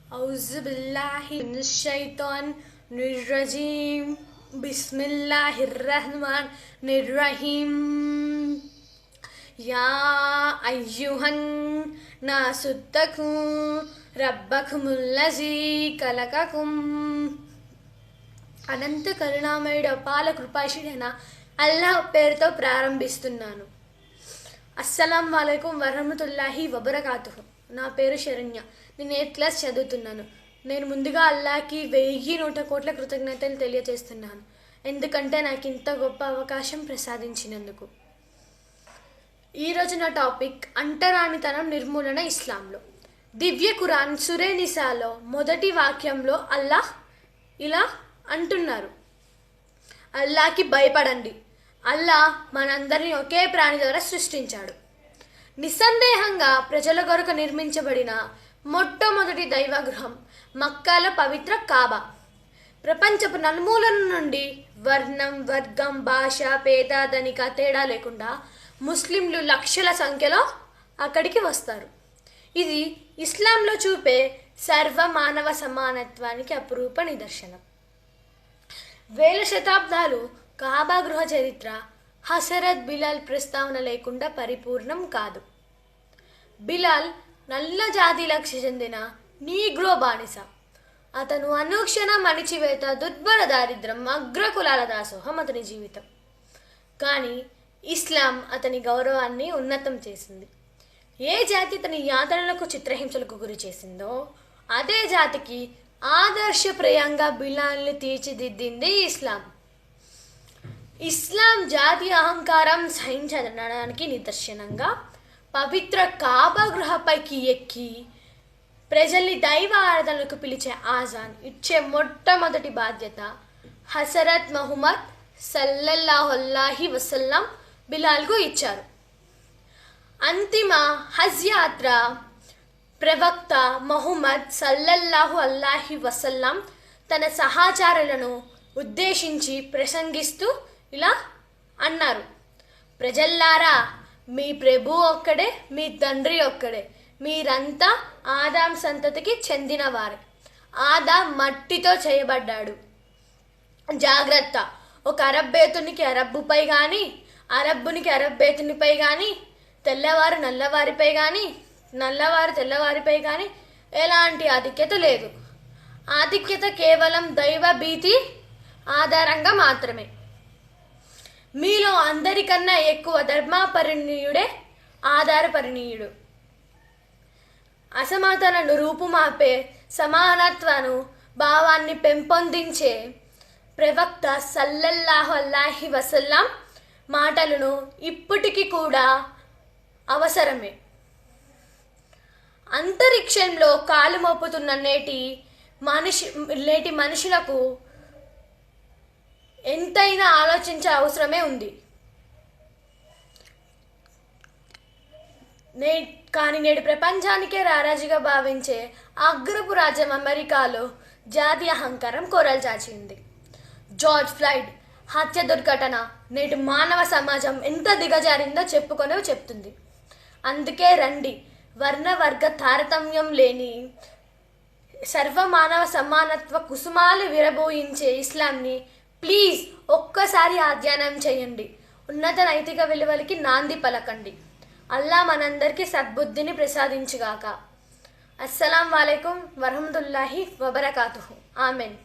औज़ुबिल्लाहि मिनश्शैतानिर्रजीम बिस्मिल्लाहिर्रहमानिर्रहीम या अय्युहन नासुत्तकू रब्बकुमुल्लज़ी कलककुम అనంత కరుణామయుడు అపాల కృపాశీలైన అల్లాహ్ పేరుతో ప్రారంభిస్తున్నాను. అస్సలాం వాలేకుం వరహమతుల్లాహి వబరకాతుహు. నా పేరు శరణ్య. నేను 8th క్లాస్ చదువుతున్నాను. నేను ముందుగా అల్లాహ్కి 1000 కోట్ల కృతజ్ఞతలు తెలియజేస్తున్నాను, ఎందుకంటే నాకు ఇంత గొప్ప అవకాశం ప్రసాదించినందుకు. ఈరోజు నా టాపిక్ అంటరానితనం నిర్మూలన ఇస్లాంలో. దివ్య ఖురాన్ సూరే నిసాలో మొదటి వాక్యంలో అల్లాహ్ ఇలా అంటున్నారు, అల్లాహ్కి భయపడండి. అల్లాహ్ మనందరినీ ఒకే ప్రాణి ద్వారా సృష్టించాడు. నిస్సందేహంగా ప్రజల కొరకు నిర్మించబడిన మొట్టమొదటి దైవగృహం మక్కాలో పవిత్ర కాబా. ప్రపంచపు నలుమూలల నుండి వర్ణం, వర్గం, భాష, పేద, ధనిక తేడా లేకుండా ముస్లింలు లక్షల సంఖ్యలో అక్కడికి వస్తారు. ఇది ఇస్లాంలో చూపే సర్వ మానవ సమానత్వానికి అపురూప నిదర్శనం. వేల శతాబ్దాలు కాబా గృహ చరిత్ర హజరత్ బిలాల్ ప్రస్తావన లేకుండా పరిపూర్ణం కాదు. బిలాల్ నల్ల జాతిలకు చెందిన నీగ్రో బానిస. అతను అనుక్షణం అణిచివేత, దుర్భర దారిద్ర్యం, అగ్రకులాల దాసోహం అతని జీవితం. కానీ ఇస్లాం అతని గౌరవాన్ని ఉన్నతం చేసింది. ఏ జాతి తన యాతనలకు, చిత్రహింసలకు గురి చేసిందో అదే జాతికి ఆదర్శప్రాయంగా బిలాల్ని తీర్చిదిద్దింది ఇస్లాం. ఇస్లాం జాతి అహంకారం సహించడానికి నిదర్శనంగా పవిత్ర కాబా గృహపైకి ఎక్కి ప్రజల్ని దైవ ఆరాధనలకు పిలిచే ఆజాన్ ఇచ్చే మొట్టమొదటి బాధ్యత హజరత్ ముహమ్మద్ సల్లల్లాహు అలైహి వసల్లం బిలాల్కు ఇచ్చారు. అంతిమ హజ్ యాత్ర ప్రవక్త ముహమ్మద్ సల్లల్లాహు అలైహి వసల్లం తన సహచరులను ఉద్దేశించి ప్రసంగిస్తూ ఇలా అన్నారు, ప్రజల్లారా, మీ ప్రభు ఒక్కడే, మీ తండ్రి ఒక్కడే. మీరంతా ఆదాం సంతతికి చెందినవారే. ఆదాం మట్టితో చేయబడ్డాడు. జాగ్రత్త, ఒక అరబ్బేతునికి అరబ్బుపై కానీ, అరబ్బునికి అరబ్బేతునిపై కానీ, తెల్లవారు నల్లవారిపై కానీ, నల్లవారు తెల్లవారిపై కానీ ఎలాంటి ఆధిక్యత లేదు. ఆధిక్యత కేవలం దైవ భీతి ఆధారంగా మాత్రమే. మీలో అందరికన్నా ఎక్కువ ధర్మపరిణీయుడే ఆధారపరిణీయుడు. అసమానతలను రూపుమాపే సమానత్వను భావాన్ని పెంపొందించే ప్రవక్త సల్లల్లాహు అలైహి వసల్లం మాటలను ఇప్పటికీ కూడా అవసరమే. అంతరిక్షంలో కాలు మోపుతున్న నేటి మనుషులకు ఎంతైనా ఆలోచించే అవసరమే ఉంది. కానీ నేడు ప్రపంచానికే రారాజుగా భావించే అగ్రపు రాజ్యం అమెరికాలో జాతీయ అహంకారం కోరలు చాచింది. జార్జ్ ఫ్లాయిడ్ హత్య దుర్ఘటన నేటి మానవ సమాజం ఎంత దిగజారిందో చెప్తుంది. అందుకే రండి, వర్ణ వర్గ తారతమ్యం లేని సర్వమానవ సమానత్వ కుసుమాలు విరబోయించే ఇస్లాంని ప్లీజ్ ఒక్కసారి అధ్యయనం చేయండి. ఉన్నత నైతిక విలువలకి నాంది పలకండి. అల్లా మనందరికీ సద్బుద్ధిని ప్రసాదించుగాక. అస్సలాం వాలేకుం వరహమతుల్లాహి వబరకాతుహు. ఆమెన్.